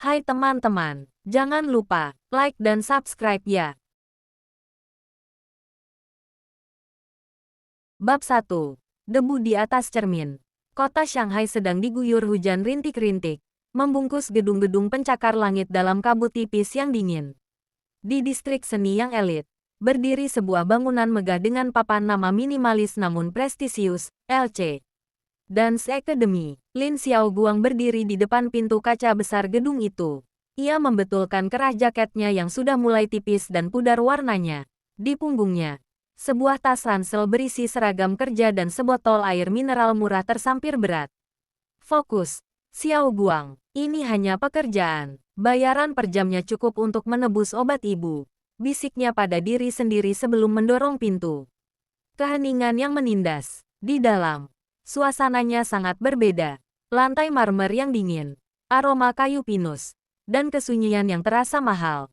Hai teman-teman, jangan lupa like dan subscribe ya. Bab 1. Debu di atas cermin. Kota Shanghai sedang diguyur hujan rintik-rintik, membungkus gedung-gedung pencakar langit dalam kabut tipis yang dingin. Di distrik seni yang elit, berdiri sebuah bangunan megah dengan papan nama minimalis namun prestisius, LC. Dance Academy. Lin Xiaoguang berdiri di depan pintu kaca besar gedung itu. Ia membetulkan kerah jaketnya yang sudah mulai tipis dan pudar warnanya. Di punggungnya, sebuah tas ransel berisi seragam kerja dan sebotol air mineral murah tersampir berat. Fokus, Xiaoguang. Ini hanya pekerjaan. Bayaran per jamnya cukup untuk menebus obat ibu. Bisiknya pada diri sendiri sebelum mendorong pintu. Keheningan yang menindas. Di dalam, suasananya sangat berbeda. Lantai marmer yang dingin, aroma kayu pinus, dan kesunyian yang terasa mahal.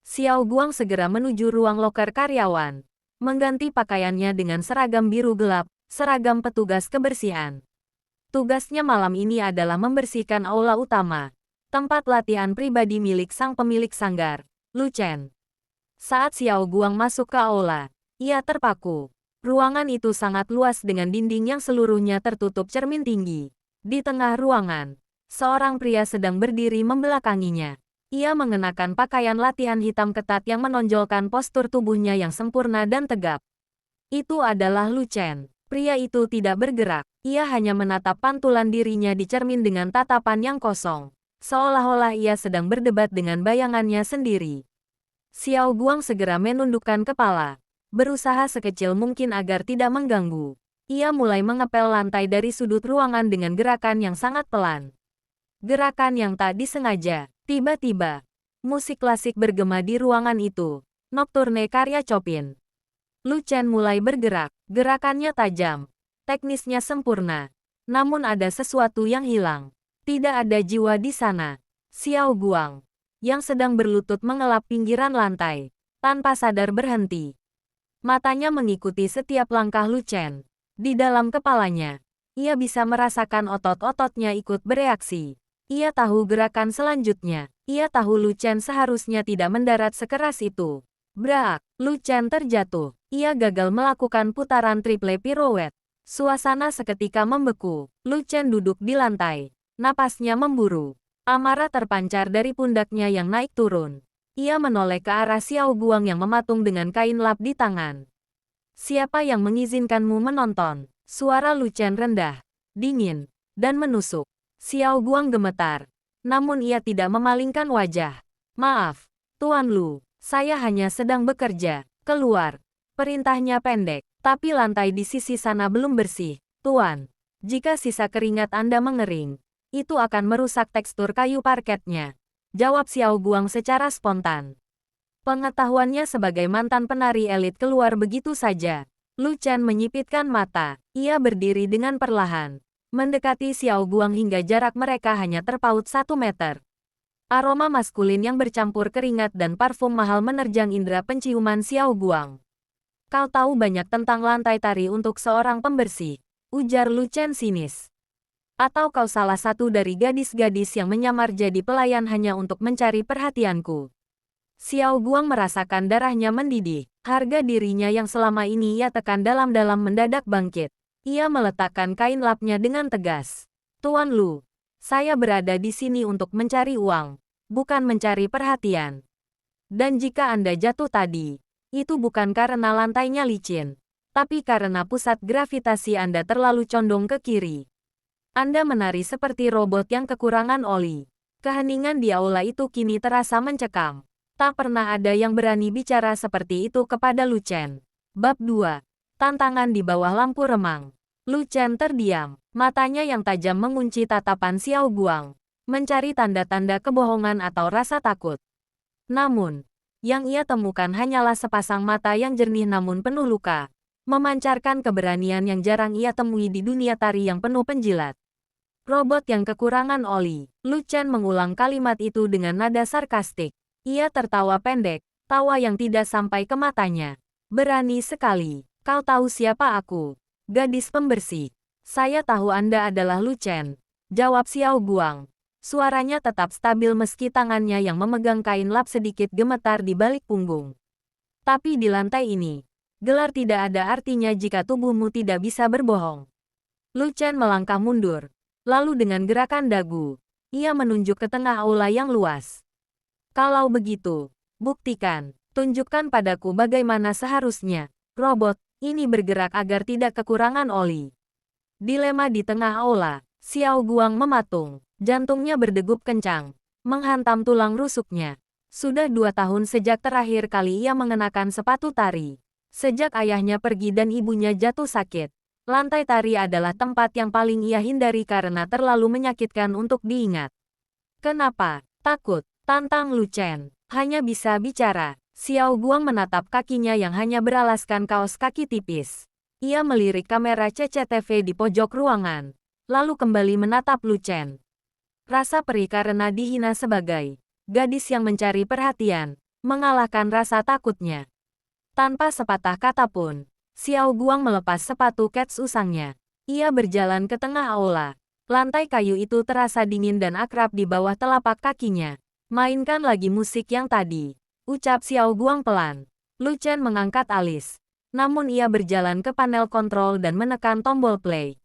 Xiaoguang segera menuju ruang loker karyawan, mengganti pakaiannya dengan seragam biru gelap, seragam petugas kebersihan. Tugasnya malam ini adalah membersihkan aula utama, tempat latihan pribadi milik sang pemilik sanggar, Lu Chen. Saat Xiaoguang masuk ke aula, ia terpaku. Ruangan itu sangat luas dengan dinding yang seluruhnya tertutup cermin tinggi. Di tengah ruangan, seorang pria sedang berdiri membelakanginya. Ia mengenakan pakaian latihan hitam ketat yang menonjolkan postur tubuhnya yang sempurna dan tegap. Itu adalah Lu Chen. Pria itu tidak bergerak. Ia hanya menatap pantulan dirinya di cermin dengan tatapan yang kosong. Seolah-olah ia sedang berdebat dengan bayangannya sendiri. Xiaoguang segera menundukkan kepala, berusaha sekecil mungkin agar tidak mengganggu. Ia mulai mengepel lantai dari sudut ruangan dengan gerakan yang sangat pelan. Gerakan yang tak disengaja. Tiba-tiba, musik klasik bergema di ruangan itu. Nocturne karya Chopin. Lu Chen mulai bergerak. Gerakannya tajam. Teknisnya sempurna. Namun ada sesuatu yang hilang. Tidak ada jiwa di sana. Xiaoguang, yang sedang berlutut mengelap pinggiran lantai, tanpa sadar berhenti. Matanya mengikuti setiap langkah Lu Chen. Di dalam kepalanya, ia bisa merasakan otot-ototnya ikut bereaksi. Ia tahu gerakan selanjutnya. Ia tahu Lu Chen seharusnya tidak mendarat sekeras itu. Braak, Lu Chen terjatuh. Ia gagal melakukan putaran triple pirouette. Suasana seketika membeku. Lu Chen duduk di lantai. Napasnya memburu. Amarah terpancar dari pundaknya yang naik turun. Ia menoleh ke arah Xiaoguang yang mematung dengan kain lap di tangan. Siapa yang mengizinkanmu menonton? Suara Lu Chen rendah, dingin, dan menusuk. Xiaoguang gemetar. Namun ia tidak memalingkan wajah. Maaf, Tuan Lu. Saya hanya sedang bekerja. Keluar. Perintahnya pendek. Tapi lantai di sisi sana belum bersih. Tuan, jika sisa keringat Anda mengering, itu akan merusak tekstur kayu parketnya. Jawab Xiaoguang secara spontan. Pengetahuannya sebagai mantan penari elit keluar begitu saja. Lu Chen menyipitkan mata. Ia berdiri dengan perlahan, mendekati Xiaoguang hingga jarak mereka hanya terpaut 1 meter. Aroma maskulin yang bercampur keringat dan parfum mahal menerjang indera penciuman Xiaoguang. Kau tahu banyak tentang lantai tari untuk seorang pembersih, ujar Lu Chen sinis. Atau kau salah satu dari gadis-gadis yang menyamar jadi pelayan hanya untuk mencari perhatianku. Xiaoguang merasakan darahnya mendidih. Harga dirinya yang selama ini ia tekan dalam-dalam mendadak bangkit. Ia meletakkan kain lapnya dengan tegas. Tuan Lu, saya berada di sini untuk mencari uang, bukan mencari perhatian. Dan jika Anda jatuh tadi, itu bukan karena lantainya licin, tapi karena pusat gravitasi Anda terlalu condong ke kiri. Anda menari seperti robot yang kekurangan oli. Keheningan di aula itu kini terasa mencekam. Tak pernah ada yang berani bicara seperti itu kepada Lu Chen. Bab 2. Tantangan di bawah lampu remang. Lu Chen terdiam. Matanya yang tajam mengunci tatapan Xiaoguang, mencari tanda-tanda kebohongan atau rasa takut. Namun, yang ia temukan hanyalah sepasang mata yang jernih namun penuh luka, memancarkan keberanian yang jarang ia temui di dunia tari yang penuh penjilat. Robot yang kekurangan oli. Lu Chen mengulang kalimat itu dengan nada sarkastik. Ia tertawa pendek, tawa yang tidak sampai ke matanya. Berani sekali. Kau tahu siapa aku? Gadis pembersih. Saya tahu Anda adalah Lu Chen. Jawab Xiaoguang. Suaranya tetap stabil meski tangannya yang memegang kain lap sedikit gemetar di balik punggung. Tapi di lantai ini, gelar tidak ada artinya jika tubuhmu tidak bisa berbohong. Lu Chen melangkah mundur. Lalu dengan gerakan dagu, ia menunjuk ke tengah aula yang luas. Kalau begitu, buktikan. Tunjukkan padaku bagaimana seharusnya. Robot, ini bergerak agar tidak kekurangan oli. Dilema di tengah aula, Xiao Guang mematung. Jantungnya berdegup kencang, menghantam tulang rusuknya. Sudah 2 tahun sejak terakhir kali ia mengenakan sepatu tari. Sejak ayahnya pergi dan ibunya jatuh sakit, lantai tari adalah tempat yang paling ia hindari karena terlalu menyakitkan untuk diingat. Kenapa? Takut, tantang Lu Chen. Hanya bisa bicara. Xiao Guang menatap kakinya yang hanya beralaskan kaos kaki tipis. Ia melirik kamera CCTV di pojok ruangan, lalu kembali menatap Lu Chen. Rasa perih karena dihina sebagai gadis yang mencari perhatian, mengalahkan rasa takutnya. Tanpa sepatah kata pun, Xiao Guang melepas sepatu kets usangnya. Ia berjalan ke tengah aula. Lantai kayu itu terasa dingin dan akrab di bawah telapak kakinya. Mainkan lagi musik yang tadi, ucap Xiao Guang pelan. Lu Chen mengangkat alis. Namun ia berjalan ke panel kontrol dan menekan tombol play.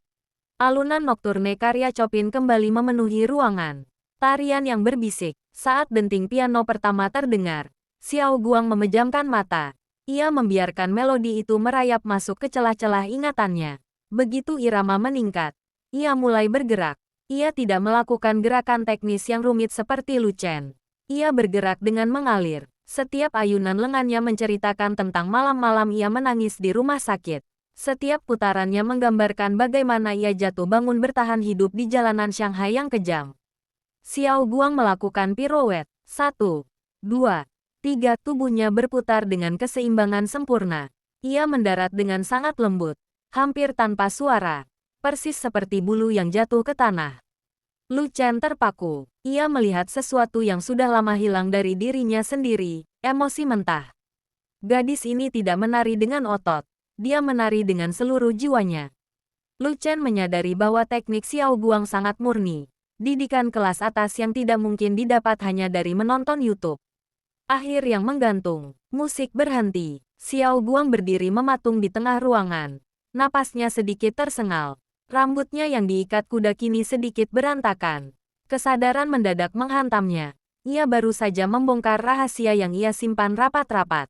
Alunan nokturne karya Chopin kembali memenuhi ruangan. Tarian yang berbisik. Saat denting piano pertama terdengar, Xiao Guang memejamkan mata. Ia membiarkan melodi itu merayap masuk ke celah-celah ingatannya. Begitu irama meningkat, ia mulai bergerak. Ia tidak melakukan gerakan teknis yang rumit seperti Lu Chen. Ia bergerak dengan mengalir. Setiap ayunan lengannya menceritakan tentang malam-malam ia menangis di rumah sakit. Setiap putarannya menggambarkan bagaimana ia jatuh bangun bertahan hidup di jalanan Shanghai yang kejam. Xiao Guang melakukan pirouette. 1, 2, 3. Tubuhnya berputar dengan keseimbangan sempurna. Ia mendarat dengan sangat lembut, hampir tanpa suara, persis seperti bulu yang jatuh ke tanah. Lu Chen terpaku. Ia melihat sesuatu yang sudah lama hilang dari dirinya sendiri, emosi mentah. Gadis ini tidak menari dengan otot. Dia menari dengan seluruh jiwanya. Lu Chen menyadari bahwa teknik Xiao Guang sangat murni. Didikan kelas atas yang tidak mungkin didapat hanya dari menonton YouTube. Akhir yang menggantung. Musik berhenti. Xiao Guang berdiri mematung di tengah ruangan. Napasnya sedikit tersengal. Rambutnya yang diikat kuda kini sedikit berantakan. Kesadaran mendadak menghantamnya. Ia baru saja membongkar rahasia yang ia simpan rapat-rapat.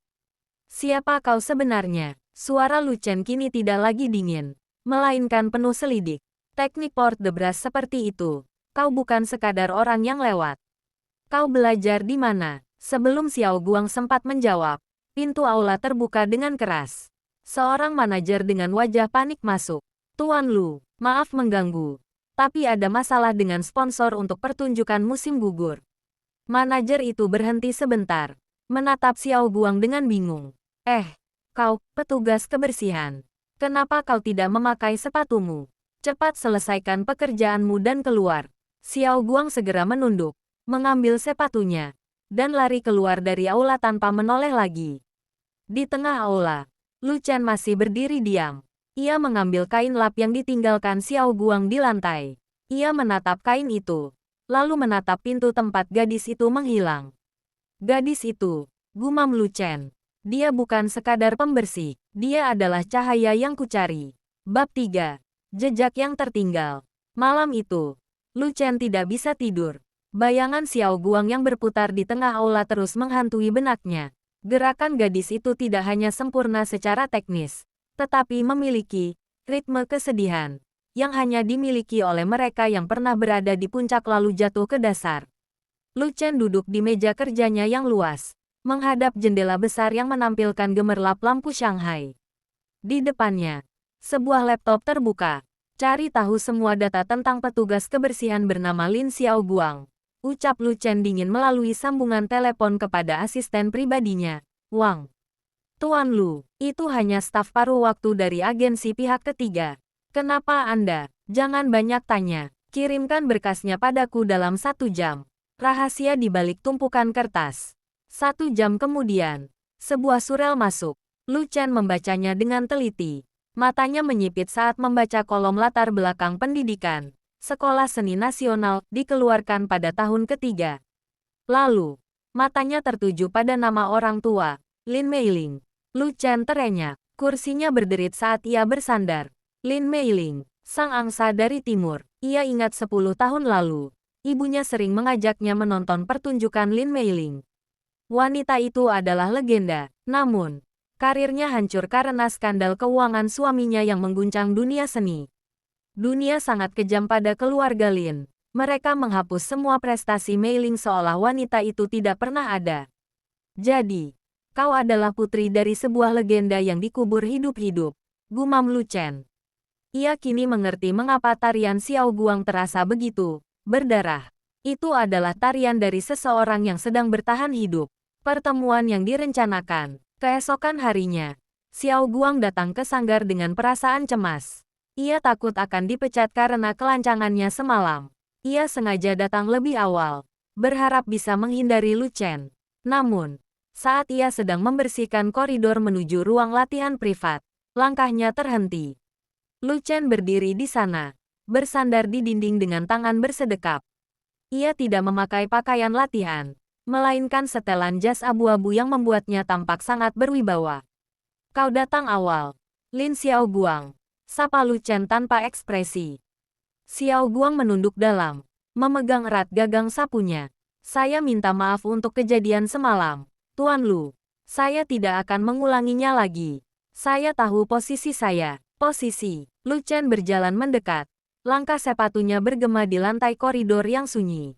Siapa kau sebenarnya? Suara Lu Chen kini tidak lagi dingin, melainkan penuh selidik. Teknik port de brass seperti itu. Kau bukan sekadar orang yang lewat. Kau belajar di mana? Sebelum Xiao Guang sempat menjawab, pintu aula terbuka dengan keras. Seorang manajer dengan wajah panik masuk. Tuan Lu, maaf mengganggu. Tapi ada masalah dengan sponsor untuk pertunjukan musim gugur. Manajer itu berhenti sebentar, menatap Xiao Guang dengan bingung. Kau, petugas kebersihan. Kenapa kau tidak memakai sepatumu? Cepat selesaikan pekerjaanmu dan keluar. Xiao Guang segera menunduk, mengambil sepatunya, dan lari keluar dari aula tanpa menoleh lagi. Di tengah aula, Lu Chen masih berdiri diam. Ia mengambil kain lap yang ditinggalkan Xiao Guang di lantai. Ia menatap kain itu, lalu menatap pintu tempat gadis itu menghilang. Gadis itu, gumam Lu Chen. Dia bukan sekadar pembersih, dia adalah cahaya yang kucari. Bab 3. Jejak yang tertinggal. Malam itu, Lu Chen tidak bisa tidur. Bayangan Xiao Guang yang berputar di tengah aula terus menghantui benaknya. Gerakan gadis itu tidak hanya sempurna secara teknis, tetapi memiliki ritme kesedihan yang hanya dimiliki oleh mereka yang pernah berada di puncak lalu jatuh ke dasar. Lu Chen duduk di meja kerjanya yang luas, menghadap jendela besar yang menampilkan gemerlap lampu Shanghai. Di depannya, sebuah laptop terbuka. Cari tahu semua data tentang petugas kebersihan bernama Lin Xiao Guang. Ucap Lu Chen dingin melalui sambungan telepon kepada asisten pribadinya, Wang. Tuan Lu, itu hanya staf paruh waktu dari agensi pihak ketiga. Kenapa Anda? Jangan banyak tanya. Kirimkan berkasnya padaku dalam 1 jam. Rahasia di balik tumpukan kertas. 1 jam kemudian, sebuah surel masuk. Lu Chen membacanya dengan teliti. Matanya menyipit saat membaca kolom latar belakang pendidikan. Sekolah Seni Nasional, dikeluarkan pada tahun ketiga. Lalu, matanya tertuju pada nama orang tua, Lin Meiling. Lu Chen terenyah. Kursinya berderit saat ia bersandar. Lin Meiling, sang angsa dari timur. Ia ingat 10 tahun lalu. Ibunya sering mengajaknya menonton pertunjukan Lin Meiling. Wanita itu adalah legenda. Namun, karirnya hancur karena skandal keuangan suaminya yang mengguncang dunia seni. Dunia sangat kejam pada keluarga Lin. Mereka menghapus semua prestasi Meiling seolah wanita itu tidak pernah ada. Jadi, kau adalah putri dari sebuah legenda yang dikubur hidup-hidup, gumam Lu Chen. Ia kini mengerti mengapa tarian Xiao Guang terasa begitu berdarah. Itu adalah tarian dari seseorang yang sedang bertahan hidup. Pertemuan yang direncanakan. Keesokan harinya, Xiao Guang datang ke sanggar dengan perasaan cemas. Ia takut akan dipecat karena kelancangannya semalam. Ia sengaja datang lebih awal, berharap bisa menghindari Lu Chen. Namun, saat ia sedang membersihkan koridor menuju ruang latihan privat, langkahnya terhenti. Lu Chen berdiri di sana, bersandar di dinding dengan tangan bersedekap. Ia tidak memakai pakaian latihan, melainkan setelan jas abu-abu yang membuatnya tampak sangat berwibawa. Kau datang awal, Lin Xiao Guang. Sapa Lu Chen tanpa ekspresi. Xiao Guang menunduk dalam, memegang erat gagang sapunya. Saya minta maaf untuk kejadian semalam, Tuan Lu. Saya tidak akan mengulanginya lagi. Saya tahu posisi saya. Posisi. Lu Chen berjalan mendekat. Langkah sepatunya bergema di lantai koridor yang sunyi.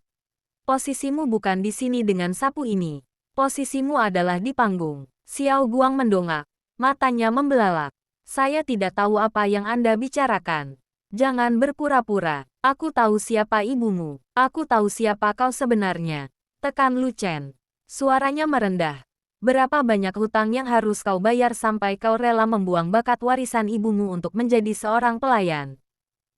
Posisimu bukan di sini dengan sapu ini. Posisimu adalah di panggung. Xiao Guang mendongak. Matanya membelalak. Saya tidak tahu apa yang Anda bicarakan. Jangan berpura-pura. Aku tahu siapa ibumu. Aku tahu siapa kau sebenarnya. Tekan Lu Chen. Suaranya merendah. Berapa banyak hutang yang harus kau bayar sampai kau rela membuang bakat warisan ibumu untuk menjadi seorang pelayan?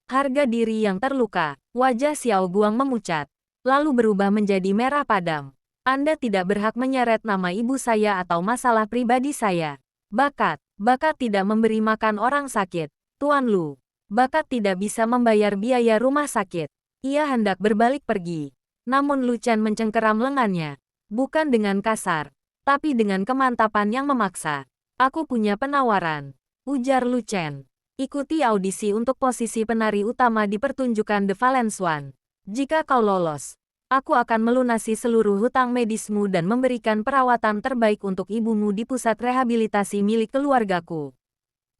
Harga diri yang terluka. Wajah Xiao Guang memucat, lalu berubah menjadi merah padam. Anda tidak berhak menyeret nama ibu saya atau masalah pribadi saya. Bakat tidak memberi makan orang sakit, Tuan Lu. Bakat tidak bisa membayar biaya rumah sakit. Ia hendak berbalik pergi. Namun Lu Chen mencengkeram lengannya. Bukan dengan kasar, tapi dengan kemantapan yang memaksa. Aku punya penawaran, ujar Lu Chen. Ikuti audisi untuk posisi penari utama di pertunjukan The Valence One. Jika kau lolos, aku akan melunasi seluruh hutang medismu dan memberikan perawatan terbaik untuk ibumu di pusat rehabilitasi milik keluargaku.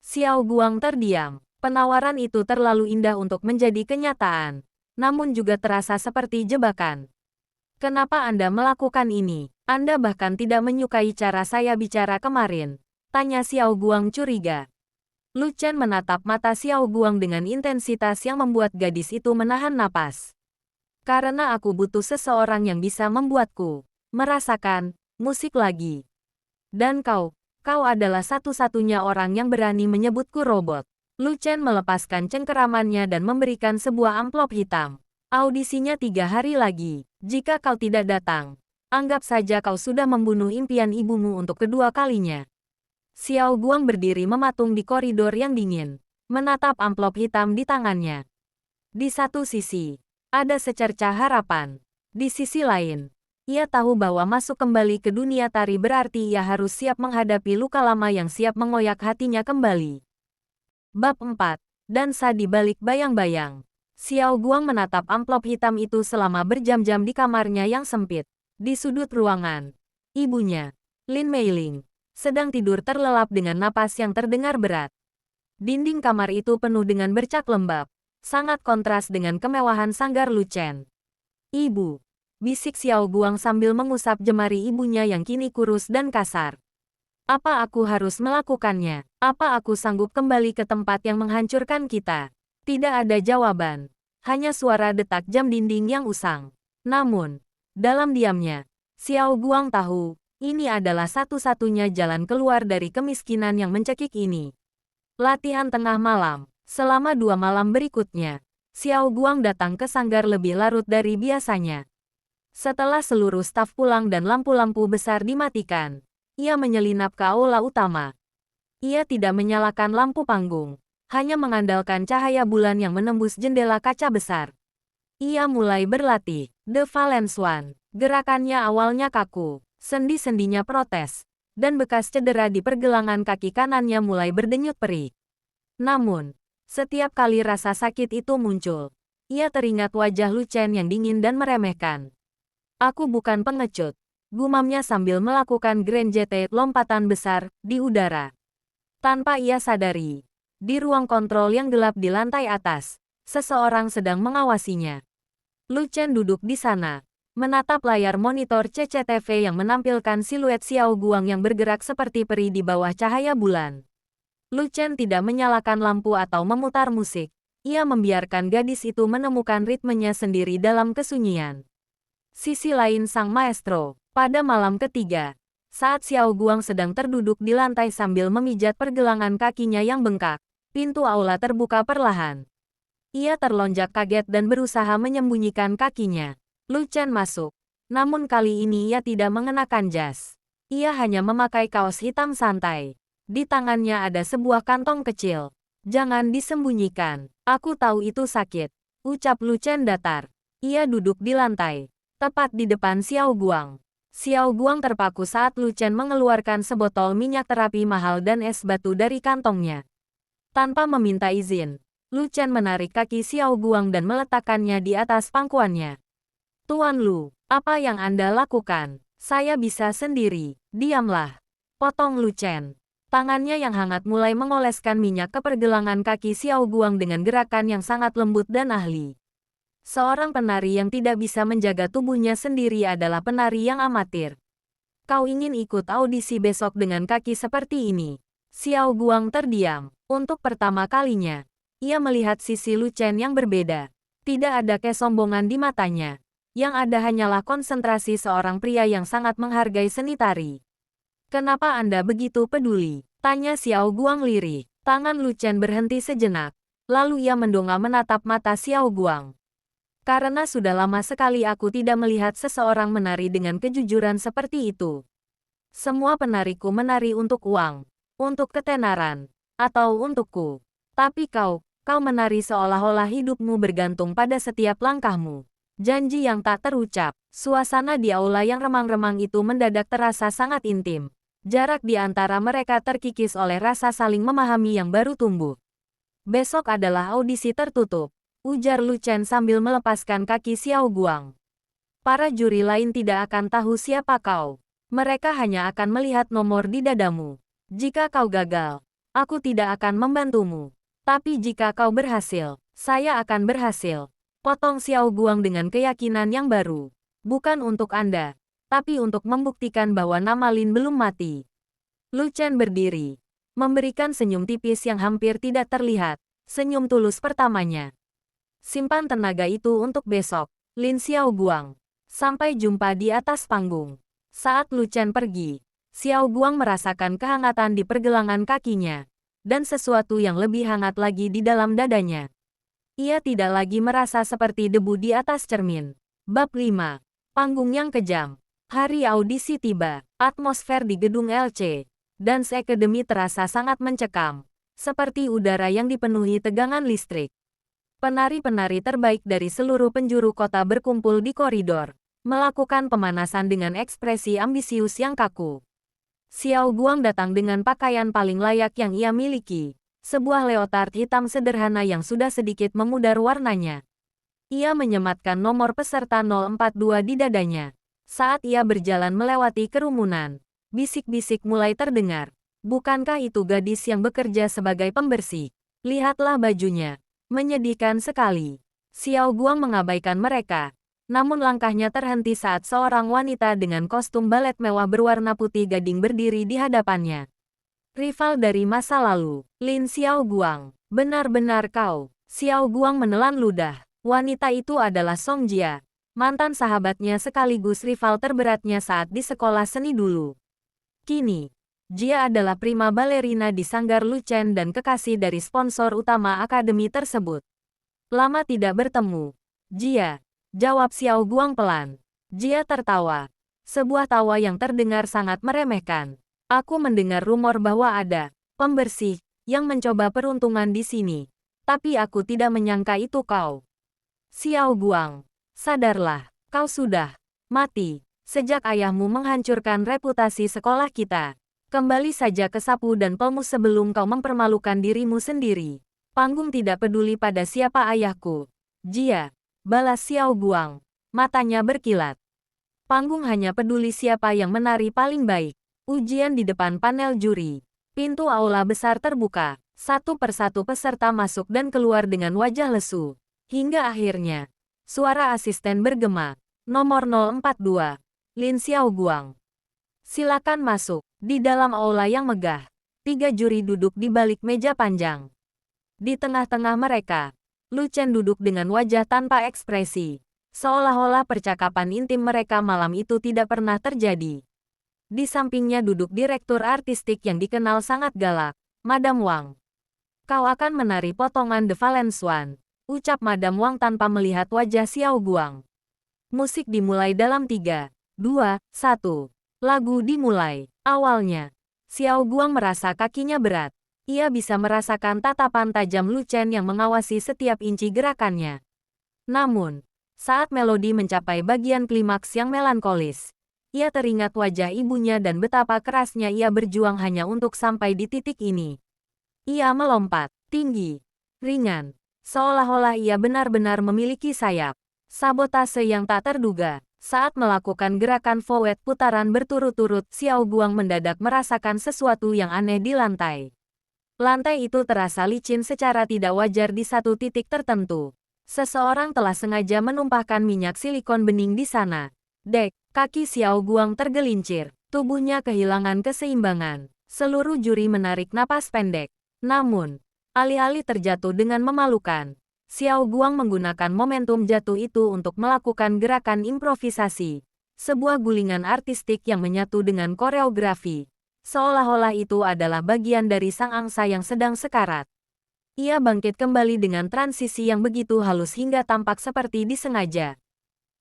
Xiao Guang terdiam. Penawaran itu terlalu indah untuk menjadi kenyataan, namun juga terasa seperti jebakan. Kenapa Anda melakukan ini? Anda bahkan tidak menyukai cara saya bicara kemarin, tanya Xiao Guang curiga. Lu Chen menatap mata Xiao Guang dengan intensitas yang membuat gadis itu menahan napas. Karena aku butuh seseorang yang bisa membuatku merasakan musik lagi. Dan kau adalah satu-satunya orang yang berani menyebutku robot. Lu Chen melepaskan cengkeramannya dan memberikan sebuah amplop hitam. Audisinya 3 hari lagi. Jika kau tidak datang, anggap saja kau sudah membunuh impian ibumu untuk kedua kalinya. Xiao Guang berdiri mematung di koridor yang dingin, menatap amplop hitam di tangannya. Di satu sisi, ada secercah harapan. Di sisi lain, ia tahu bahwa masuk kembali ke dunia tari berarti ia harus siap menghadapi luka lama yang siap mengoyak hatinya kembali. Bab 4. Dansa di balik bayang-bayang. Xiao Guang menatap amplop hitam itu selama berjam-jam di kamarnya yang sempit. Di sudut ruangan, ibunya, Lin Meiling, sedang tidur terlelap dengan napas yang terdengar berat. Dinding kamar itu penuh dengan bercak lembab, sangat kontras dengan kemewahan sanggar Lu Chen. Ibu, bisik Xiao Guang sambil mengusap jemari ibunya yang kini kurus dan kasar. Apa aku harus melakukannya? Apa aku sanggup kembali ke tempat yang menghancurkan kita? Tidak ada jawaban. Hanya suara detak jam dinding yang usang. Namun, dalam diamnya, Xiao Guang tahu, ini adalah satu-satunya jalan keluar dari kemiskinan yang mencekik ini. Latihan tengah malam. Selama 2 malam berikutnya, Xiao Guang datang ke sanggar lebih larut dari biasanya. Setelah seluruh staf pulang dan lampu-lampu besar dimatikan, ia menyelinap ke aula utama. Ia tidak menyalakan lampu panggung, hanya mengandalkan cahaya bulan yang menembus jendela kaca besar. Ia mulai berlatih. The Valence One. Gerakannya awalnya kaku, sendi-sendinya protes, dan bekas cedera di pergelangan kaki kanannya mulai berdenyut perih. Namun, setiap kali rasa sakit itu muncul, ia teringat wajah Lu Chen yang dingin dan meremehkan. Aku bukan pengecut, gumamnya sambil melakukan Grand Jeté lompatan besar di udara. Tanpa ia sadari, di ruang kontrol yang gelap di lantai atas, seseorang sedang mengawasinya. Lu Chen duduk di sana, menatap layar monitor CCTV yang menampilkan siluet Xiao Guang yang bergerak seperti peri di bawah cahaya bulan. Lu Chen tidak menyalakan lampu atau memutar musik. Ia membiarkan gadis itu menemukan ritmenya sendiri dalam kesunyian. Sisi lain sang maestro, pada malam ketiga, saat Xiao Guang sedang terduduk di lantai sambil memijat pergelangan kakinya yang bengkak, pintu aula terbuka perlahan. Ia terlonjak kaget dan berusaha menyembunyikan kakinya. Lu Chen masuk, namun kali ini ia tidak mengenakan jas. Ia hanya memakai kaos hitam santai. Di tangannya ada sebuah kantong kecil. Jangan disembunyikan. Aku tahu itu sakit, ucap Lu Chen datar. Ia duduk di lantai, tepat di depan Xiao Guang. Xiao Guang terpaku saat Lu Chen mengeluarkan sebotol minyak terapi mahal dan es batu dari kantongnya. Tanpa meminta izin, Lu Chen menarik kaki Xiao Guang dan meletakkannya di atas pangkuannya. Tuan Lu, apa yang Anda lakukan? Saya bisa sendiri. Diamlah, potong Lu Chen. Tangannya yang hangat mulai mengoleskan minyak ke pergelangan kaki Xiao Guang dengan gerakan yang sangat lembut dan ahli. Seorang penari yang tidak bisa menjaga tubuhnya sendiri adalah penari yang amatir. Kau ingin ikut audisi besok dengan kaki seperti ini? Xiao Guang terdiam. Untuk pertama kalinya, ia melihat sisi Lu Chen yang berbeda. Tidak ada kesombongan di matanya. Yang ada hanyalah konsentrasi seorang pria yang sangat menghargai seni tari. Kenapa Anda begitu peduli? Tanya Xiao Guang lirih. Tangan Lu Chen berhenti sejenak. Lalu ia mendongak menatap mata Xiao Guang. Karena sudah lama sekali aku tidak melihat seseorang menari dengan kejujuran seperti itu. Semua penariku menari untuk uang, untuk ketenaran, atau untukku. Tapi kau menari seolah-olah hidupmu bergantung pada setiap langkahmu. Janji yang tak terucap. Suasana di aula yang remang-remang itu mendadak terasa sangat intim. Jarak di antara mereka terkikis oleh rasa saling memahami yang baru tumbuh. Besok adalah audisi tertutup, ujar Lu Chen sambil melepaskan kaki Xiao Guang. Para juri lain tidak akan tahu siapa kau. Mereka hanya akan melihat nomor di dadamu. Jika kau gagal, aku tidak akan membantumu. Tapi jika kau berhasil, saya akan berhasil. Potong Xiao Guang dengan keyakinan yang baru. Bukan untuk Anda, tapi untuk membuktikan bahwa nama Lin belum mati. Lu Chen berdiri, memberikan senyum tipis yang hampir tidak terlihat, senyum tulus pertamanya. Simpan tenaga itu untuk besok, Lin Xiao Guang. Sampai jumpa di atas panggung. Saat Lu Chen pergi, Xiao Guang merasakan kehangatan di pergelangan kakinya, dan sesuatu yang lebih hangat lagi di dalam dadanya. Ia tidak lagi merasa seperti debu di atas cermin. Bab 5. Panggung yang kejam. Hari audisi tiba. Atmosfer di gedung LC Dance Academy terasa sangat mencekam, seperti udara yang dipenuhi tegangan listrik. Penari-penari terbaik dari seluruh penjuru kota berkumpul di koridor, melakukan pemanasan dengan ekspresi ambisius yang kaku. Xiao Guang datang dengan pakaian paling layak yang ia miliki, sebuah leotard hitam sederhana yang sudah sedikit memudar warnanya. Ia menyematkan nomor peserta 042 di dadanya. Saat ia berjalan melewati kerumunan, bisik-bisik mulai terdengar. Bukankah itu gadis yang bekerja sebagai pembersih? Lihatlah bajunya. Menyedihkan sekali. Xiao Guang mengabaikan mereka. Namun langkahnya terhenti saat seorang wanita dengan kostum balet mewah berwarna putih gading berdiri di hadapannya. Rival dari masa lalu, Lin Xiao Guang. Benar-benar kau. Xiao Guang menelan ludah. Wanita itu adalah Song Jia, mantan sahabatnya sekaligus rival terberatnya saat di sekolah seni dulu. Kini, Jia adalah prima balerina di sanggar Lu Chen dan kekasih dari sponsor utama akademi tersebut. Lama tidak bertemu. Jia, jawab Xiao Guang pelan. Jia tertawa. Sebuah tawa yang terdengar sangat meremehkan. Aku mendengar rumor bahwa ada pembersih yang mencoba peruntungan di sini. Tapi aku tidak menyangka itu kau. Xiao Guang, sadarlah, kau sudah mati sejak ayahmu menghancurkan reputasi sekolah kita. Kembali saja ke sapu dan pelmu sebelum kau mempermalukan dirimu sendiri. Panggung tidak peduli pada siapa ayahku. Jia, balas Xiao Guang. Matanya berkilat. Panggung hanya peduli siapa yang menari paling baik. Ujian di depan panel juri. Pintu aula besar terbuka. Satu persatu peserta masuk dan keluar dengan wajah lesu. Hingga akhirnya, suara asisten bergema. Nomor 042. Lin Xiao Guang. Silakan masuk. Di dalam aula yang megah, 3 juri duduk di balik meja panjang. Di tengah-tengah mereka, Lu Chen duduk dengan wajah tanpa ekspresi. Seolah-olah percakapan intim mereka malam itu tidak pernah terjadi. Di sampingnya duduk direktur artistik yang dikenal sangat galak, Madam Wang. Kau akan menari potongan The Valence One, ucap Madam Wang tanpa melihat wajah Xiao Guang. Musik dimulai dalam 3, 2, 1. Lagu dimulai. Awalnya, Xiao Guang merasa kakinya berat. Ia bisa merasakan tatapan tajam Lu Chen yang mengawasi setiap inci gerakannya. Namun, saat melodi mencapai bagian klimaks yang melankolis, ia teringat wajah ibunya dan betapa kerasnya ia berjuang hanya untuk sampai di titik ini. Ia melompat, tinggi, ringan, seolah-olah ia benar-benar memiliki sayap. Sabotase yang tak terduga. Saat melakukan gerakan forward putaran berturut-turut, Xiao Guang mendadak merasakan sesuatu yang aneh di lantai. Lantai itu terasa licin secara tidak wajar di satu titik tertentu. Seseorang telah sengaja menumpahkan minyak silikon bening di sana. Dek, kaki Xiao Guang tergelincir. Tubuhnya kehilangan keseimbangan. Seluruh juri menarik napas pendek. Namun, alih-alih terjatuh dengan memalukan, Xiao Guang menggunakan momentum jatuh itu untuk melakukan gerakan improvisasi. Sebuah gulingan artistik yang menyatu dengan koreografi. Seolah-olah itu adalah bagian dari sang angsa yang sedang sekarat. Ia bangkit kembali dengan transisi yang begitu halus hingga tampak seperti disengaja.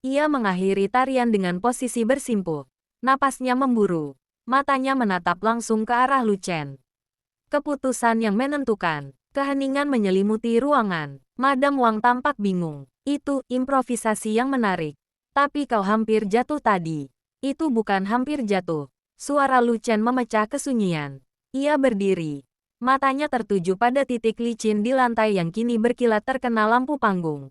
Ia mengakhiri tarian dengan posisi bersimpuh. Napasnya memburu. Matanya menatap langsung ke arah Lu Chen. Keputusan yang menentukan. Keheningan menyelimuti ruangan. Madam Wang tampak bingung. Itu improvisasi yang menarik. Tapi kau hampir jatuh tadi. Itu bukan hampir jatuh. Suara Lu Chen memecah kesunyian. Ia berdiri. Matanya tertuju pada titik licin di lantai yang kini berkilat terkena lampu panggung.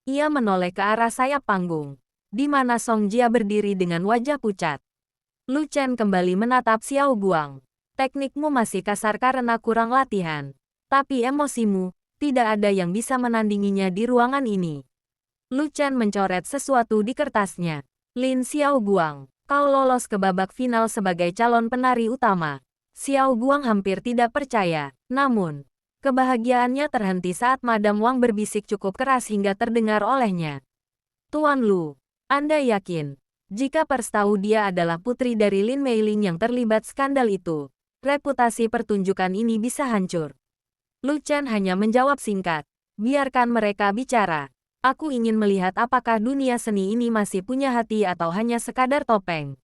Ia menoleh ke arah sayap panggung, di mana Song Jia berdiri dengan wajah pucat. Lu Chen kembali menatap Xiao Guang. Teknikmu masih kasar karena kurang latihan. Tapi emosimu, tidak ada yang bisa menandinginya di ruangan ini. Lu Chen mencoret sesuatu di kertasnya. Lin Xiao Guang, kau lolos ke babak final sebagai calon penari utama. Xiao Guang hampir tidak percaya. Namun, kebahagiaannya terhenti saat Madam Wang berbisik cukup keras hingga terdengar olehnya. Tuan Lu, Anda yakin? Jika pers tahu dia adalah putri dari Lin Meiling yang terlibat skandal itu, reputasi pertunjukan ini bisa hancur. Lu Chen hanya menjawab singkat. Biarkan mereka bicara. Aku ingin melihat apakah dunia seni ini masih punya hati atau hanya sekadar topeng.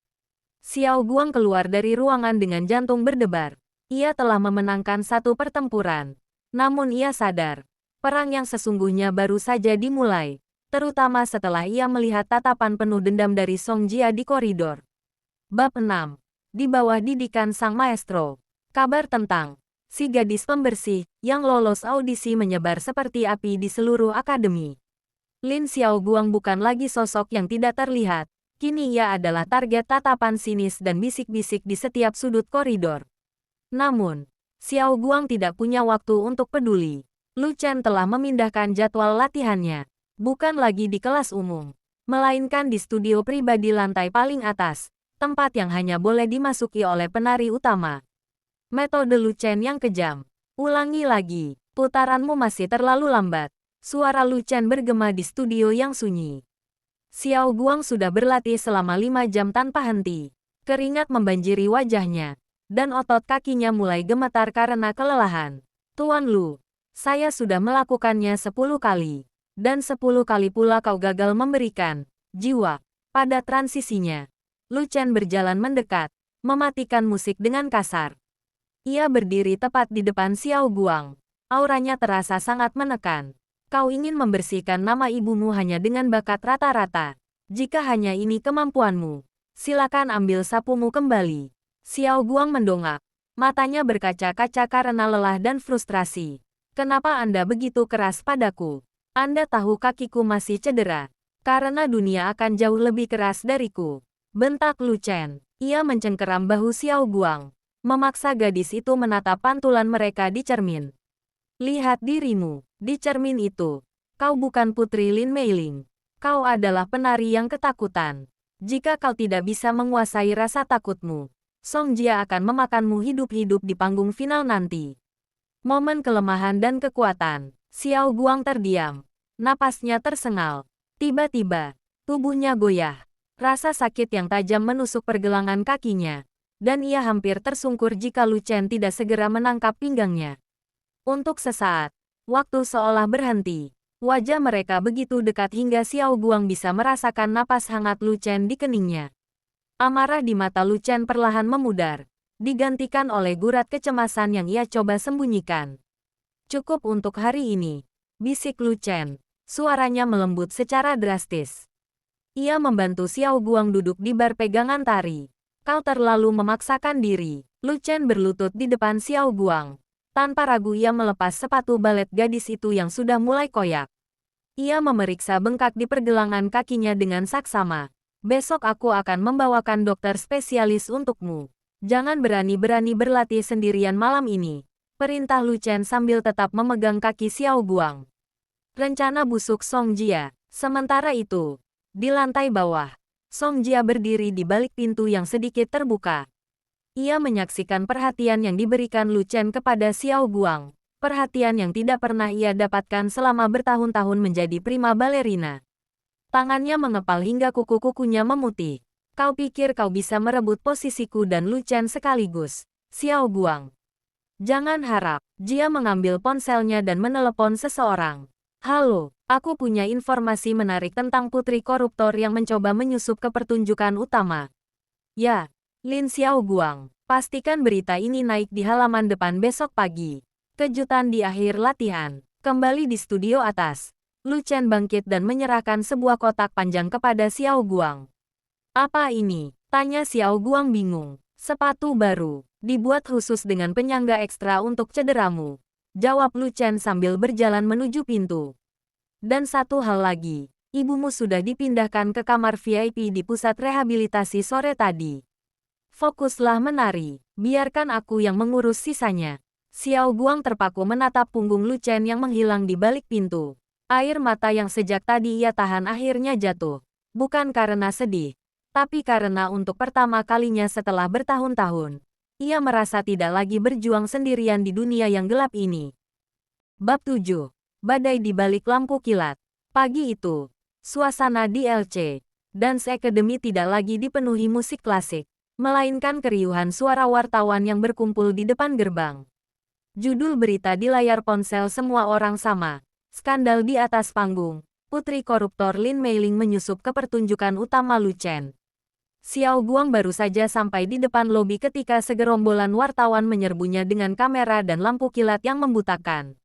Xiao Guang keluar dari ruangan dengan jantung berdebar. Ia telah memenangkan satu pertempuran. Namun ia sadar, perang yang sesungguhnya baru saja dimulai, terutama setelah ia melihat tatapan penuh dendam dari Song Jia di koridor. Bab 6. Di bawah didikan sang maestro. Kabar tentang si gadis pembersih yang lolos audisi menyebar seperti api di seluruh akademi. Lin Xiao Guang bukan lagi sosok yang tidak terlihat. Kini ia adalah target tatapan sinis dan bisik-bisik di setiap sudut koridor. Namun, Xiao Guang tidak punya waktu untuk peduli. Lu Chen telah memindahkan jadwal latihannya. Bukan lagi di kelas umum, melainkan di studio pribadi lantai paling atas, tempat yang hanya boleh dimasuki oleh penari utama. Metode Lu Chen yang kejam. Ulangi lagi, putaranmu masih terlalu lambat. Suara Lu Chen bergema di studio yang sunyi. Xiao Guang sudah berlatih selama 5 jam tanpa henti. Keringat membanjiri wajahnya. Dan otot kakinya mulai gemetar karena kelelahan. Tuan Lu, saya sudah melakukannya 10 kali. Dan 10 kali pula kau gagal memberikan jiwa pada transisinya. Lu Chen berjalan mendekat, mematikan musik dengan kasar. Ia berdiri tepat di depan Xiao Guang. Auranya terasa sangat menekan. Kau ingin membersihkan nama ibumu hanya dengan bakat rata-rata. Jika hanya ini kemampuanmu, silakan ambil sapumu kembali. Xiao Guang mendongak. Matanya berkaca-kaca karena lelah dan frustrasi. Kenapa Anda begitu keras padaku? Anda tahu kakiku masih cedera. Karena dunia akan jauh lebih keras dariku. Bentak Lu Chen. Ia mencengkeram bahu Xiao Guang. Memaksa gadis itu menatap pantulan mereka di cermin. Lihat dirimu. Di cermin itu. Kau bukan putri Lin Meiling. Kau adalah penari yang ketakutan. Jika kau tidak bisa menguasai rasa takutmu, Song Jia akan memakanmu hidup-hidup di panggung final nanti. Momen kelemahan dan kekuatan. Xiao Guang terdiam. Napasnya tersengal. Tiba-tiba, tubuhnya goyah. Rasa sakit yang tajam menusuk pergelangan kakinya. Dan ia hampir tersungkur jika Lu Chen tidak segera menangkap pinggangnya. Untuk sesaat, waktu seolah berhenti. Wajah mereka begitu dekat hingga Xiao Guang bisa merasakan napas hangat Lu Chen di keningnya. Amarah di mata Lu Chen perlahan memudar, digantikan oleh gurat kecemasan yang ia coba sembunyikan. Cukup untuk hari ini, bisik Lu Chen. Suaranya melembut secara drastis. Ia membantu Xiao Guang duduk di bar pegangan tari. Kau terlalu memaksakan diri. Lu Chen berlutut di depan Xiao Guang. Tanpa ragu ia melepas sepatu balet gadis itu yang sudah mulai koyak. Ia memeriksa bengkak di pergelangan kakinya dengan saksama. Besok aku akan membawakan dokter spesialis untukmu. Jangan berani-berani berlatih sendirian malam ini. Perintah Lu Chen sambil tetap memegang kaki Xiao Guang. Rencana busuk Song Jia. Sementara itu, di lantai bawah, Song Jia berdiri di balik pintu yang sedikit terbuka. Ia menyaksikan perhatian yang diberikan Lu Chen kepada Xiao Guang. Perhatian yang tidak pernah ia dapatkan selama bertahun-tahun menjadi prima balerina. Tangannya mengepal hingga kuku-kukunya memutih. Kau pikir kau bisa merebut posisiku dan Lu Chen sekaligus, Xiao Guang? Jangan harap. Jia mengambil ponselnya dan menelepon seseorang. Halo, aku punya informasi menarik tentang putri koruptor yang mencoba menyusup ke pertunjukan utama. Ya, Lin Xiao Guang, pastikan berita ini naik di halaman depan besok pagi. Kejutan di akhir latihan. Kembali di studio atas. Lu Chen bangkit dan menyerahkan sebuah kotak panjang kepada Xiao Guang. Apa ini? Tanya Xiao Guang bingung. Sepatu baru, dibuat khusus dengan penyangga ekstra untuk cederamu. Jawab Lu Chen sambil berjalan menuju pintu. Dan satu hal lagi, ibumu sudah dipindahkan ke kamar VIP di pusat rehabilitasi sore tadi. Fokuslah menari, biarkan aku yang mengurus sisanya. Xiao Guang terpaku menatap punggung Lu Chen yang menghilang di balik pintu. Air mata yang sejak tadi ia tahan akhirnya jatuh. Bukan karena sedih, tapi karena untuk pertama kalinya setelah bertahun-tahun, ia merasa tidak lagi berjuang sendirian di dunia yang gelap ini. Bab 7. Badai di balik lampu kilat. Pagi itu, suasana di LC Dance Academy tidak lagi dipenuhi musik klasik, melainkan keriuhan suara wartawan yang berkumpul di depan gerbang. Judul berita di layar ponsel semua orang sama. Skandal di atas panggung. Putri koruptor Lin Meiling menyusup ke pertunjukan utama Lu Chen. Xiao Guang baru saja sampai di depan lobi ketika segerombolan wartawan menyerbunya dengan kamera dan lampu kilat yang membutakan.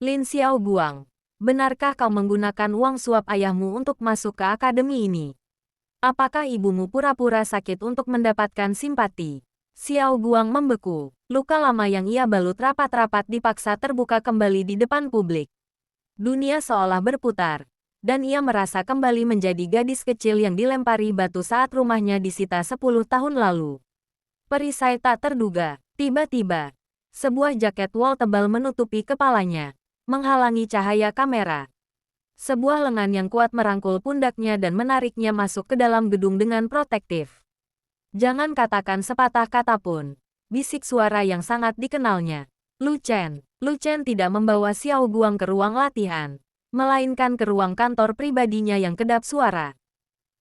Lin Xiao Guang, benarkah kau menggunakan uang suap ayahmu untuk masuk ke akademi ini? Apakah ibumu pura-pura sakit untuk mendapatkan simpati? Xiao Guang membeku. Luka lama yang ia balut rapat-rapat dipaksa terbuka kembali di depan publik. Dunia seolah berputar. Dan ia merasa kembali menjadi gadis kecil yang dilempari batu saat rumahnya disita 10 tahun lalu. Perisai tak terduga. Tiba-tiba, sebuah jaket wol tebal menutupi kepalanya, menghalangi cahaya kamera. Sebuah lengan yang kuat merangkul pundaknya dan menariknya masuk ke dalam gedung dengan protektif. Jangan katakan sepatah kata pun, bisik suara yang sangat dikenalnya. Lu Chen tidak membawa Xiao Guang ke ruang latihan, melainkan ke ruang kantor pribadinya yang kedap suara.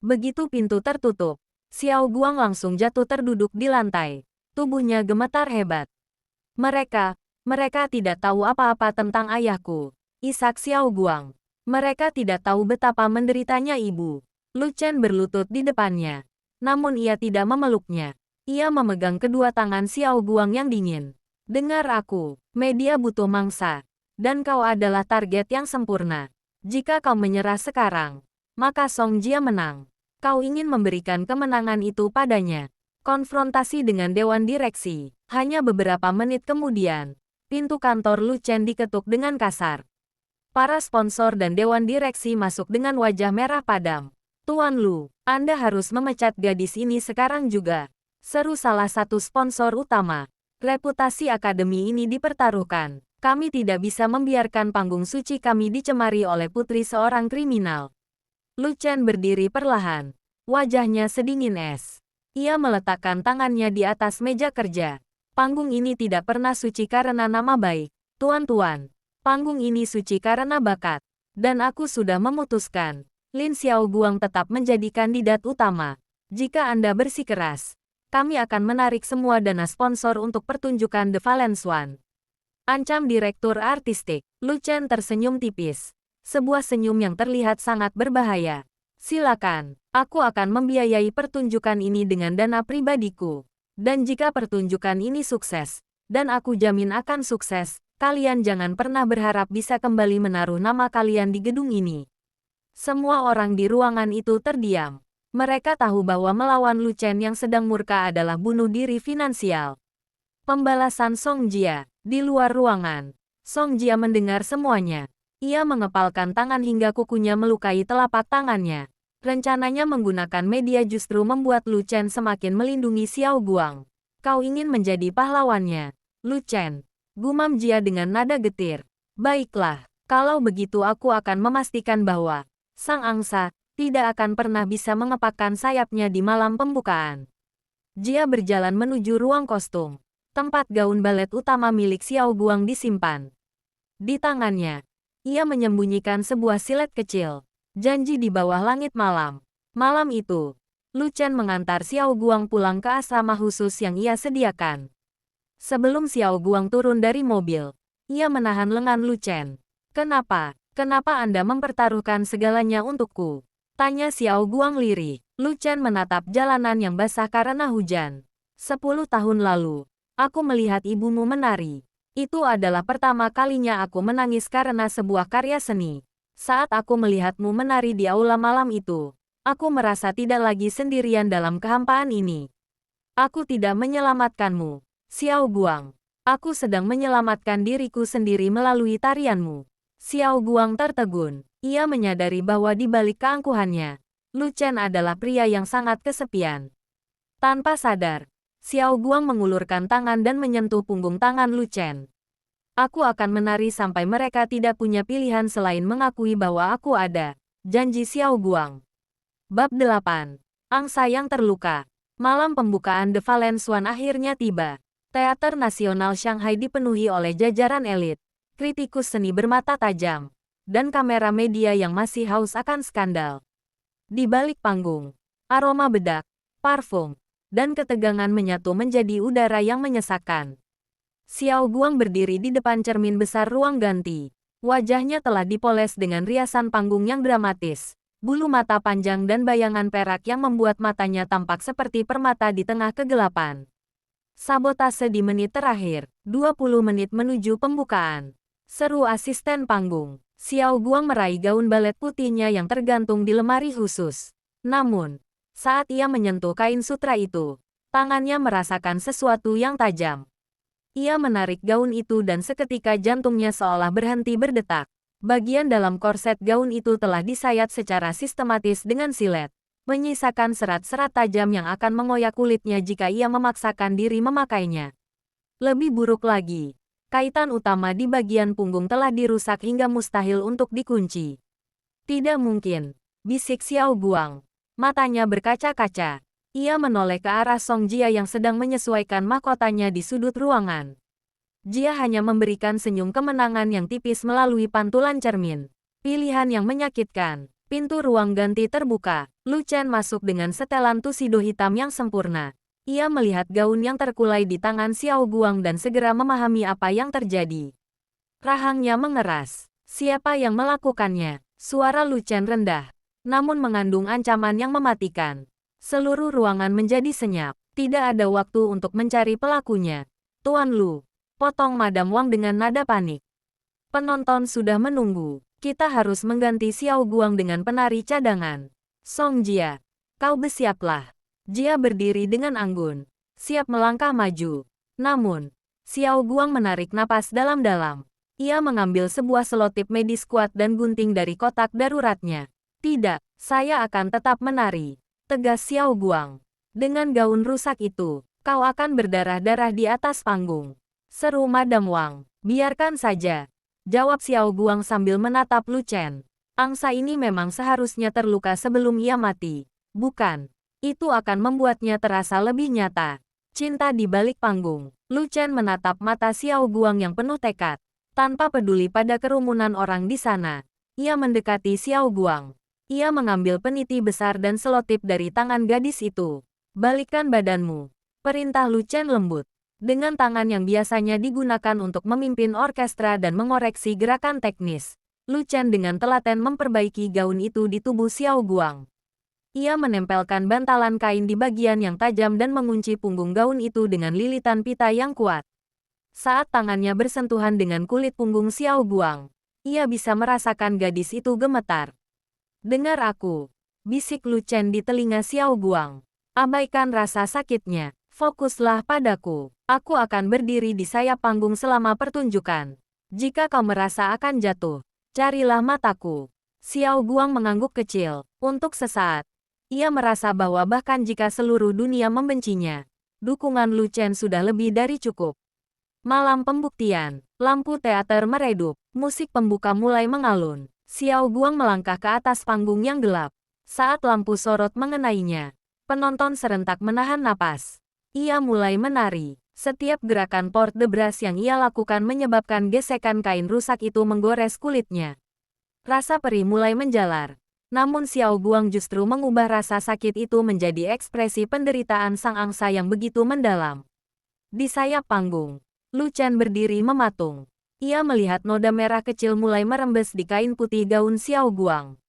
Begitu pintu tertutup, Xiao Guang langsung jatuh terduduk di lantai. Tubuhnya gemetar hebat. Mereka tidak tahu apa-apa tentang ayahku, isak Xiao Guang. Mereka tidak tahu betapa menderitanya ibu. Lu Chen berlutut di depannya. Namun ia tidak memeluknya. Ia memegang kedua tangan Xiao Guang yang dingin. Dengar aku, media butuh mangsa. Dan kau adalah target yang sempurna. Jika kau menyerah sekarang, maka Song Jia menang. Kau ingin memberikan kemenangan itu padanya. Konfrontasi dengan Dewan Direksi. Hanya beberapa menit kemudian, pintu kantor Lu Chen diketuk dengan kasar. Para sponsor dan Dewan Direksi masuk dengan wajah merah padam. Tuan Lu, Anda harus memecat gadis ini sekarang juga. Seru salah satu sponsor utama. Reputasi akademi ini dipertaruhkan. Kami tidak bisa membiarkan panggung suci kami dicemari oleh putri seorang kriminal. Lu Chen berdiri perlahan. Wajahnya sedingin es. Ia meletakkan tangannya di atas meja kerja. Panggung ini tidak pernah suci karena nama baik. Tuan-tuan, panggung ini suci karena bakat. Dan aku sudah memutuskan, Lin Xiaoguang tetap menjadi kandidat utama. Jika Anda bersikeras, kami akan menarik semua dana sponsor untuk pertunjukan The Valence One. Ancam Direktur Artistik. Lu Chen tersenyum tipis. Sebuah senyum yang terlihat sangat berbahaya. Silakan, aku akan membiayai pertunjukan ini dengan dana pribadiku. Dan jika pertunjukan ini sukses, dan aku jamin akan sukses, kalian jangan pernah berharap bisa kembali menaruh nama kalian di gedung ini. Semua orang di ruangan itu terdiam. Mereka tahu bahwa melawan Lu Chen yang sedang murka adalah bunuh diri finansial. Pembalasan Song Jia. Di luar ruangan, Song Jia mendengar semuanya. Ia mengepalkan tangan hingga kukunya melukai telapak tangannya. Rencananya menggunakan media justru membuat Lu Chen semakin melindungi Xiao Guang. Kau ingin menjadi pahlawannya, Lu Chen. Gumam Jia dengan nada getir. Baiklah, kalau begitu aku akan memastikan bahwa Sang Angsa tidak akan pernah bisa mengepakkan sayapnya di malam pembukaan. Jia berjalan menuju ruang kostum. Tempat gaun balet utama milik Xiao Guang disimpan. Di tangannya, ia menyembunyikan sebuah silet kecil. Janji di bawah langit malam. Malam itu, Lu Chen mengantar Xiao Guang pulang ke asrama khusus yang ia sediakan. Sebelum Xiao Guang turun dari mobil, ia menahan lengan Lu Chen. Kenapa? Kenapa Anda mempertaruhkan segalanya untukku? Tanya Xiao Guang lirih. Lu Chen menatap jalanan yang basah karena hujan. 10 tahun lalu, aku melihat ibumu menari. Itu adalah pertama kalinya aku menangis karena sebuah karya seni. Saat aku melihatmu menari di aula malam itu, aku merasa tidak lagi sendirian dalam kehampaan ini. Aku tidak menyelamatkanmu, Xiao Guang. Aku sedang menyelamatkan diriku sendiri melalui tarianmu. Xiao Guang tertegun. Ia menyadari bahwa di balik keangkuhannya, Lu Chen adalah pria yang sangat kesepian. Tanpa sadar, Xiao Guang mengulurkan tangan dan menyentuh punggung tangan Lu Chen. Aku akan menari sampai mereka tidak punya pilihan selain mengakui bahwa aku ada. Janji Xiao Guang. Bab 8. Angsa yang terluka. Malam pembukaan The Valence One akhirnya tiba. Teater Nasional Shanghai dipenuhi oleh jajaran elit, kritikus seni bermata tajam, dan kamera media yang masih haus akan skandal. Di balik panggung, aroma bedak, parfum, dan ketegangan menyatu menjadi udara yang menyesakkan. Xiao Guang berdiri di depan cermin besar ruang ganti. Wajahnya telah dipoles dengan riasan panggung yang dramatis, bulu mata panjang dan bayangan perak yang membuat matanya tampak seperti permata di tengah kegelapan. Sabotase di menit terakhir, 20 menit menuju pembukaan. Seru asisten panggung. Xiao Guang meraih gaun balet putihnya yang tergantung di lemari khusus. Namun, saat ia menyentuh kain sutra itu, tangannya merasakan sesuatu yang tajam. Ia menarik gaun itu dan seketika jantungnya seolah berhenti berdetak. Bagian dalam korset gaun itu telah disayat secara sistematis dengan silet, menyisakan serat-serat tajam yang akan mengoyak kulitnya jika ia memaksakan diri memakainya. Lebih buruk lagi, kaitan utama di bagian punggung telah dirusak hingga mustahil untuk dikunci. Tidak mungkin, bisik Xiao Guang. Matanya berkaca-kaca. Ia menoleh ke arah Song Jia yang sedang menyesuaikan mahkotanya di sudut ruangan. Jia hanya memberikan senyum kemenangan yang tipis melalui pantulan cermin. Pilihan yang menyakitkan. Pintu ruang ganti terbuka. Lu Chen masuk dengan setelan tusido hitam yang sempurna. Ia melihat gaun yang terkulai di tangan Xiao Guang dan segera memahami apa yang terjadi. Rahangnya mengeras. Siapa yang melakukannya? Suara Lu Chen rendah, namun mengandung ancaman yang mematikan. Seluruh ruangan menjadi senyap. Tidak ada waktu untuk mencari pelakunya. Tuan Lu. potong Madam Wang dengan nada panik. Penonton sudah menunggu. Kita harus mengganti Xiao Guang dengan penari cadangan. Song Jia, kau bersiaplah. Jia berdiri dengan anggun, siap melangkah maju. Namun, Xiao Guang menarik napas dalam-dalam. Ia mengambil sebuah selotip medis kuat dan gunting dari kotak daruratnya. Tidak, saya akan tetap menari, tegas Xiao Guang. Dengan gaun rusak itu, kau akan berdarah-darah di atas panggung. Seru Madam Wang. Biarkan saja, jawab Xiao Guang sambil menatap Lu Chen. Angsa ini memang seharusnya terluka sebelum ia mati. Bukan, itu akan membuatnya terasa lebih nyata. Cinta di balik panggung. Lu Chen menatap mata Xiao Guang yang penuh tekad. Tanpa peduli pada kerumunan orang di sana, ia mendekati Xiao Guang. Ia mengambil peniti besar dan selotip dari tangan gadis itu. Balikkan badanmu, perintah Lu Chen lembut. Dengan tangan yang biasanya digunakan untuk memimpin orkestra dan mengoreksi gerakan teknis, Lu Chen dengan telaten memperbaiki gaun itu di tubuh Xiao Guang. Ia menempelkan bantalan kain di bagian yang tajam dan mengunci punggung gaun itu dengan lilitan pita yang kuat. Saat tangannya bersentuhan dengan kulit punggung Xiao Guang, ia bisa merasakan gadis itu gemetar. Dengar aku, bisik Lu Chen di telinga Xiao Guang. Abaikan rasa sakitnya, fokuslah padaku. Aku akan berdiri di sayap panggung selama pertunjukan. Jika kau merasa akan jatuh, carilah mataku. Xiao Guang mengangguk kecil. Untuk sesaat, ia merasa bahwa bahkan jika seluruh dunia membencinya, dukungan Lu Chen sudah lebih dari cukup. Malam pembuktian, lampu teater meredup, musik pembuka mulai mengalun. Xiao Guang melangkah ke atas panggung yang gelap. Saat lampu sorot mengenainya, penonton serentak menahan napas. Ia mulai menari. Setiap gerakan port de bras yang ia lakukan menyebabkan gesekan kain rusak itu menggores kulitnya. Rasa perih mulai menjalar. Namun Xiao Guang justru mengubah rasa sakit itu menjadi ekspresi penderitaan sang angsa yang begitu mendalam. Di sayap panggung, Lu Chen berdiri mematung. Ia melihat noda merah kecil mulai merembes di kain putih gaun Xiao Guang.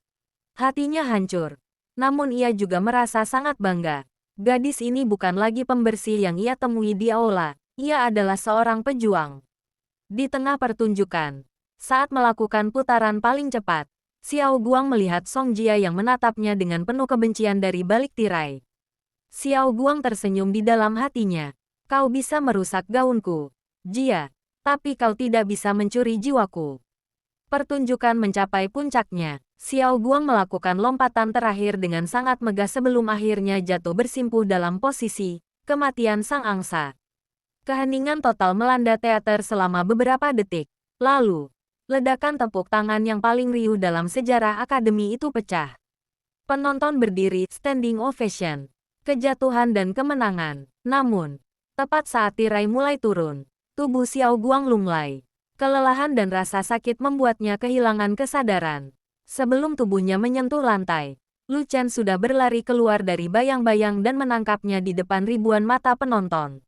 Hatinya hancur. Namun ia juga merasa sangat bangga. Gadis ini bukan lagi pembersih yang ia temui di aula. Ia adalah seorang pejuang. Di tengah pertunjukan, saat melakukan putaran paling cepat, Xiao Guang melihat Song Jia yang menatapnya dengan penuh kebencian dari balik tirai. Xiao Guang tersenyum di dalam hatinya. Kau bisa merusak gaunku, Jia, tapi kau tidak bisa mencuri jiwaku. Pertunjukan mencapai puncaknya. Xiao Guang melakukan lompatan terakhir dengan sangat megah sebelum akhirnya jatuh bersimpuh dalam posisi kematian sang angsa. Keheningan total melanda teater selama beberapa detik. Lalu, ledakan tepuk tangan yang paling riuh dalam sejarah akademi itu pecah. Penonton berdiri, standing ovation, kejatuhan dan kemenangan. Namun, tepat saat tirai mulai turun, tubuh Xiao Guang lunglai. Kelelahan dan rasa sakit membuatnya kehilangan kesadaran. Sebelum tubuhnya menyentuh lantai, Lu Chen sudah berlari keluar dari bayang-bayang dan menangkapnya di depan ribuan mata penonton.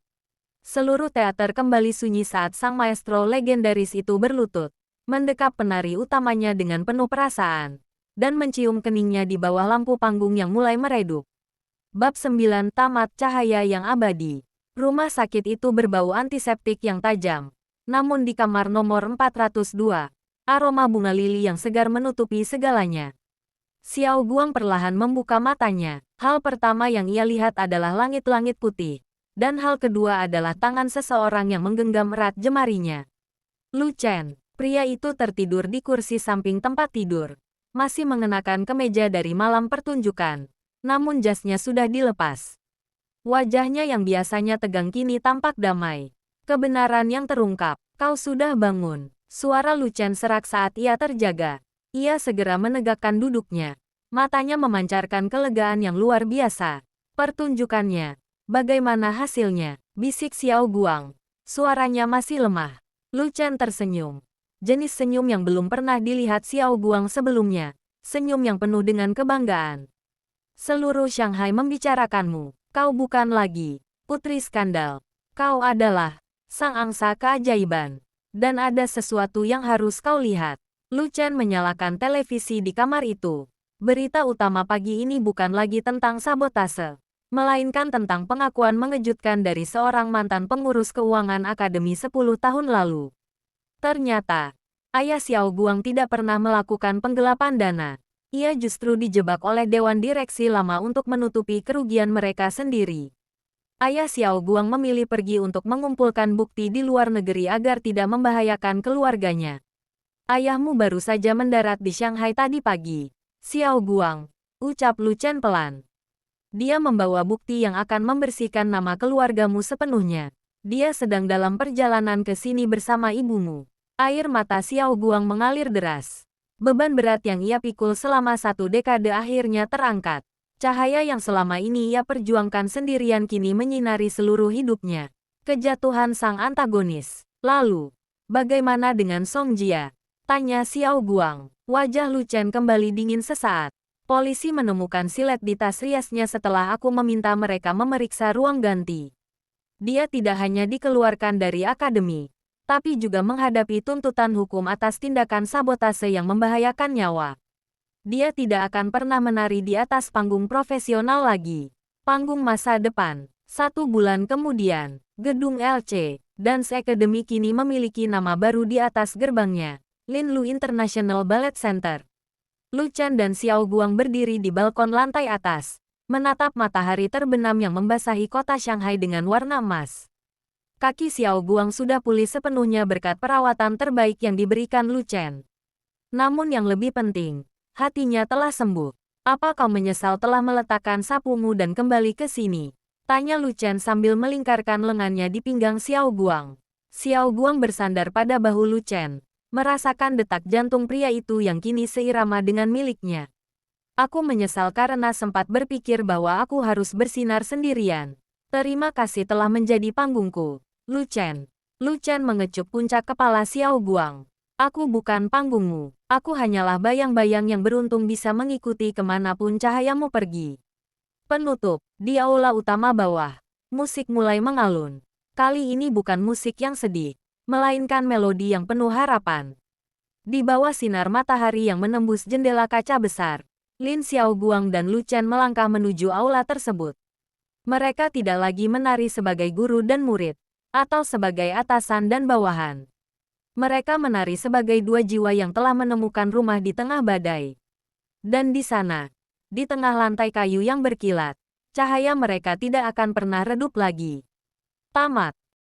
Seluruh teater kembali sunyi saat sang maestro legendaris itu berlutut, mendekap penari utamanya dengan penuh perasaan, dan mencium keningnya di bawah lampu panggung yang mulai meredup. Bab 9 Tamat Cahaya yang Abadi. Rumah sakit itu berbau antiseptik yang tajam. Namun di kamar nomor 402, aroma bunga lili yang segar menutupi segalanya. Xiao Guang perlahan membuka matanya. Hal pertama yang ia lihat adalah langit-langit putih. Dan hal kedua adalah tangan seseorang yang menggenggam erat jemarinya. Lu Chen. Pria itu tertidur di kursi samping tempat tidur. Masih mengenakan kemeja dari malam pertunjukan. Namun jasnya sudah dilepas. Wajahnya yang biasanya tegang kini tampak damai. Kebenaran yang terungkap. Kau sudah bangun. Suara Lu Chen serak saat ia terjaga. Ia segera menegakkan duduknya. Matanya memancarkan kelegaan yang luar biasa. Pertunjukannya. Bagaimana hasilnya? Bisik Xiao Guang. Suaranya masih lemah. Lu Chen tersenyum. Jenis senyum yang belum pernah dilihat Xiao Guang sebelumnya. Senyum yang penuh dengan kebanggaan. Seluruh Shanghai membicarakanmu. Kau bukan lagi putri skandal. Kau adalah sang angsa keajaiban. Dan ada sesuatu yang harus kau lihat. Lu Chen menyalakan televisi di kamar itu. Berita utama pagi ini bukan lagi tentang sabotase. melainkan tentang pengakuan mengejutkan dari seorang mantan pengurus keuangan akademi 10 tahun lalu. Ternyata, ayah Xiao Guang tidak pernah melakukan penggelapan dana. Ia justru dijebak oleh Dewan Direksi Lama untuk menutupi kerugian mereka sendiri. Ayah Xiao Guang memilih pergi untuk mengumpulkan bukti di luar negeri agar tidak membahayakan keluarganya. Ayahmu baru saja mendarat di Shanghai tadi pagi. Xiao Guang, ucap Lu Chen pelan. Dia membawa bukti yang akan membersihkan nama keluargamu sepenuhnya. Dia sedang dalam perjalanan ke sini bersama ibumu. Air mata Xiao Guang mengalir deras. Beban berat yang ia pikul selama 1 dekade akhirnya terangkat. Cahaya yang selama ini ia perjuangkan sendirian kini menyinari seluruh hidupnya. Kejatuhan sang antagonis. Lalu, bagaimana dengan Song Jia? Tanya Xiao Guang. Wajah Lu Chen kembali dingin sesaat. Polisi menemukan silet di tas riasnya setelah aku meminta mereka memeriksa ruang ganti. Dia tidak hanya dikeluarkan dari akademi, tapi juga menghadapi tuntutan hukum atas tindakan sabotase yang membahayakan nyawa. Dia tidak akan pernah menari di atas panggung profesional lagi. Panggung masa depan. 1 bulan kemudian, gedung LC Dance Academy kini memiliki nama baru di atas gerbangnya, Linlu International Ballet Center. Lu Chen dan Xiao Guang berdiri di balkon lantai atas, menatap matahari terbenam yang membasahi kota Shanghai dengan warna emas. Kaki Xiao Guang sudah pulih sepenuhnya berkat perawatan terbaik yang diberikan Lu Chen. Namun yang lebih penting, hatinya telah sembuh. Apa kau menyesal telah meletakkan sapumu dan kembali ke sini? Tanya Lu Chen sambil melingkarkan lengannya di pinggang Xiao Guang. Xiao Guang bersandar pada bahu Lu Chen, merasakan detak jantung pria itu yang kini seirama dengan miliknya. Aku menyesal karena sempat berpikir bahwa aku harus bersinar sendirian. Terima kasih telah menjadi panggungku, Lu Chen. Lu Chen mengecup puncak kepala Xiao Guang. Aku bukan panggungmu. Aku hanyalah bayang-bayang yang beruntung bisa mengikuti kemanapun cahayamu pergi. Penutup. Di aula utama bawah, musik mulai mengalun. Kali ini bukan musik yang sedih, melainkan melodi yang penuh harapan. Di bawah sinar matahari yang menembus jendela kaca besar, Lin Xiao Guang dan Lu Chen melangkah menuju aula tersebut. Mereka tidak lagi menari sebagai guru dan murid, atau sebagai atasan dan bawahan. Mereka menari sebagai 2 jiwa yang telah menemukan rumah di tengah badai. Dan di sana, di tengah lantai kayu yang berkilat, cahaya mereka tidak akan pernah redup lagi. Tamat.